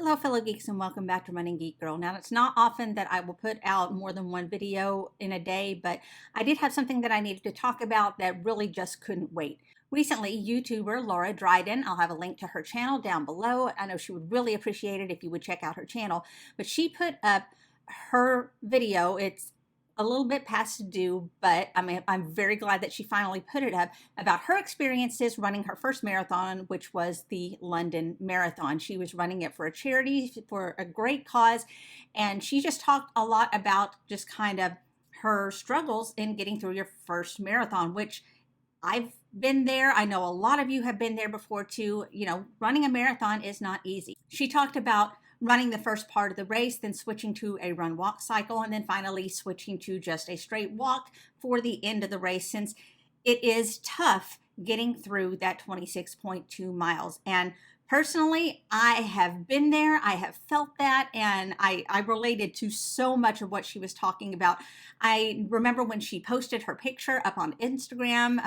Hello, fellow geeks, and welcome back to Running Geek Girl. Now, it's not often that I will put out more than one video in a day, but I did have something that I needed to talk about that really just couldn't wait. Recently, YouTuber Laura Dryden, I'll have a link to her channel down below. I know she would really appreciate it if you would check out her channel, but she put up her video. It's a little bit past due, but I'm very glad that she finally put it up about her experiences running her first marathon, which was the London Marathon. She was running it for a charity, for a great cause, and she just talked a lot about just kind of her struggles in getting through your first marathon, which I've been there. I know a lot of you have been there before too. You know, running a marathon is not easy. She talked about running the first part of the race, then switching to a run walk cycle, and then finally switching to just a straight walk for the end of the race, since it is tough getting through that 26.2 miles. And personally, I have been there, I have felt that, and I related to so much of what she was talking about. I remember when she posted her picture up on Instagram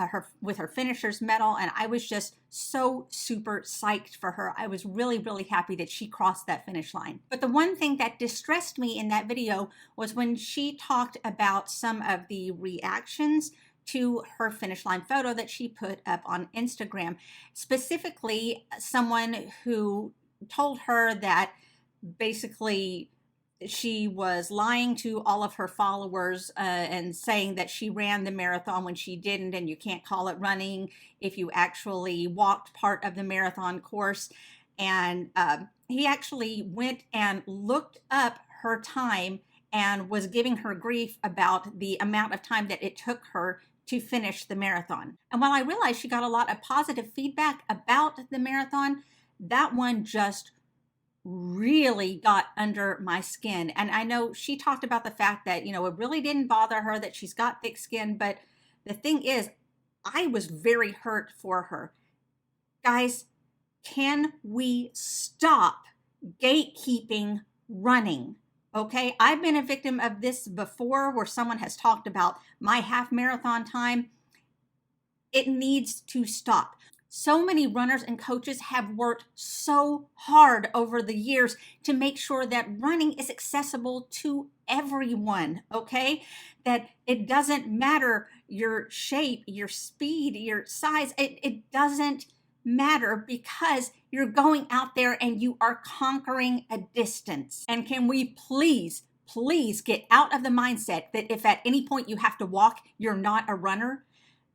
with her finisher's medal, and I was just so super psyched for her. I was really, really happy that she crossed that finish line. But the one thing that distressed me in that video was when she talked about some of the reactions to her finish line photo that she put up on Instagram. Specifically, someone who told her that basically she was lying to all of her followers and saying that she ran the marathon when she didn't, and you can't call it running if you actually walked part of the marathon course. And he actually went and looked up her time and was giving her grief about the amount of time that it took her to finish the marathon. And while I realized she got a lot of positive feedback about the marathon, that one just really got under my skin. And I know she talked about the fact that, you know, it really didn't bother her that she's got thick skin, but the thing is, I was very hurt for her. Guys, can we stop gatekeeping running? Okay, I've been a victim of this before, where someone has talked about my half marathon time. It needs to stop. So many runners and coaches have worked so hard over the years to make sure that running is accessible to everyone, okay? That it doesn't matter your shape, your speed, your size. It doesn't matter, because you're going out there and you are conquering a distance. And can we please get out of the mindset that if at any point you have to walk, you're not a runner?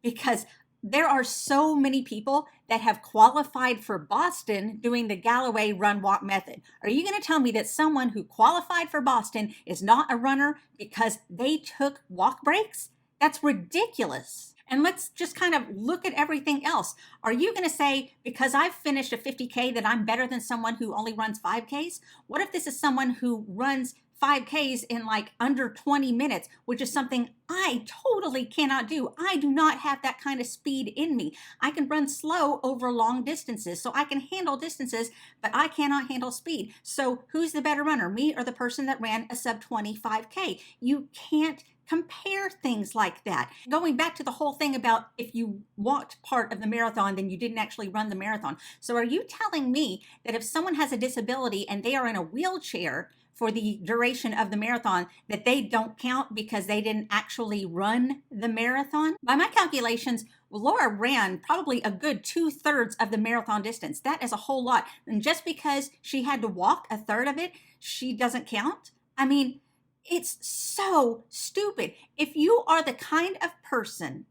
Because there are so many people that have qualified for Boston doing the Galloway run walk method. Are you going to tell me that someone who qualified for Boston is not a runner because they took walk breaks? That's ridiculous. And let's just kind of look at everything else. Are you going to say, because I've finished a 50K, that I'm better than someone who only runs 5Ks? What if this is someone who runs 5Ks in like under 20 minutes, which is something I totally cannot do. I do not have that kind of speed in me. I can run slow over long distances, so I can handle distances, but I cannot handle speed. So who's the better runner, me or the person that ran a sub 25K? You can't compare things like that. Going back to the whole thing about if you walked part of the marathon, then you didn't actually run the marathon. So are you telling me that if someone has a disability and they are in a wheelchair for the duration of the marathon, that they don't count because they didn't actually run the marathon? By my calculations, Laura ran probably a good 2/3 of the marathon distance. That is a whole lot. And just because she had to walk a third of it, she doesn't count? I mean, it's so stupid. If you are the kind of person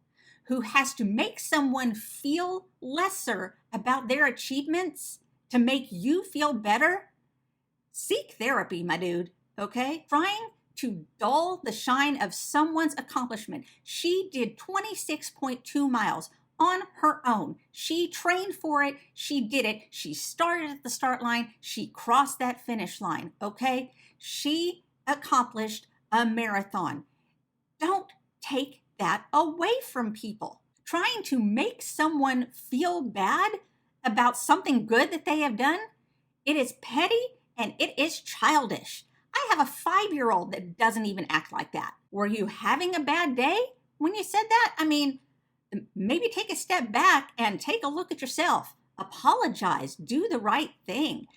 who has to make someone feel lesser about their achievements to make you feel better, seek therapy, my dude, okay? Trying to dull the shine of someone's accomplishment. She did 26.2 miles on her own. She trained for it. She did it. She started at the start line. She crossed that finish line, okay? She accomplished a marathon. Don't take that away from people. Trying to make someone feel bad about something good that they have done, it is petty and it is childish. I have a 5-year-old that doesn't even act like that. Were you having a bad day when you said that? I mean, maybe take a step back and take a look at yourself. Apologize. Do the right thing.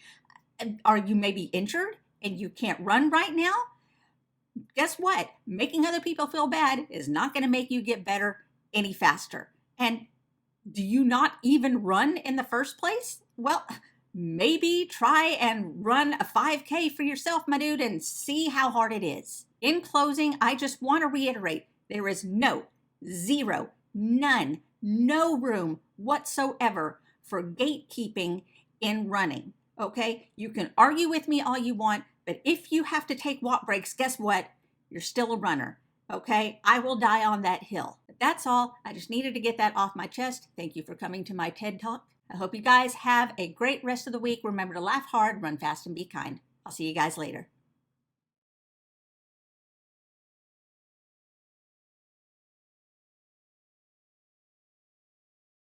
Are you maybe injured and you can't run right now? Guess what? Making other people feel bad is not going to make you get better any faster. And do you not even run in the first place? Well, maybe try and run a 5K for yourself, my dude, and see how hard it is. In closing, I just want to reiterate, there is zero, none, no room whatsoever for gatekeeping in running. Okay? You can argue with me all you want, but if you have to take walk breaks, guess what? You're still a runner. Okay? I will die on that hill. But that's all. I just needed to get that off my chest. Thank you for coming to my TED Talk. I hope you guys have a great rest of the week. Remember to laugh hard, run fast, and be kind. I'll see you guys later.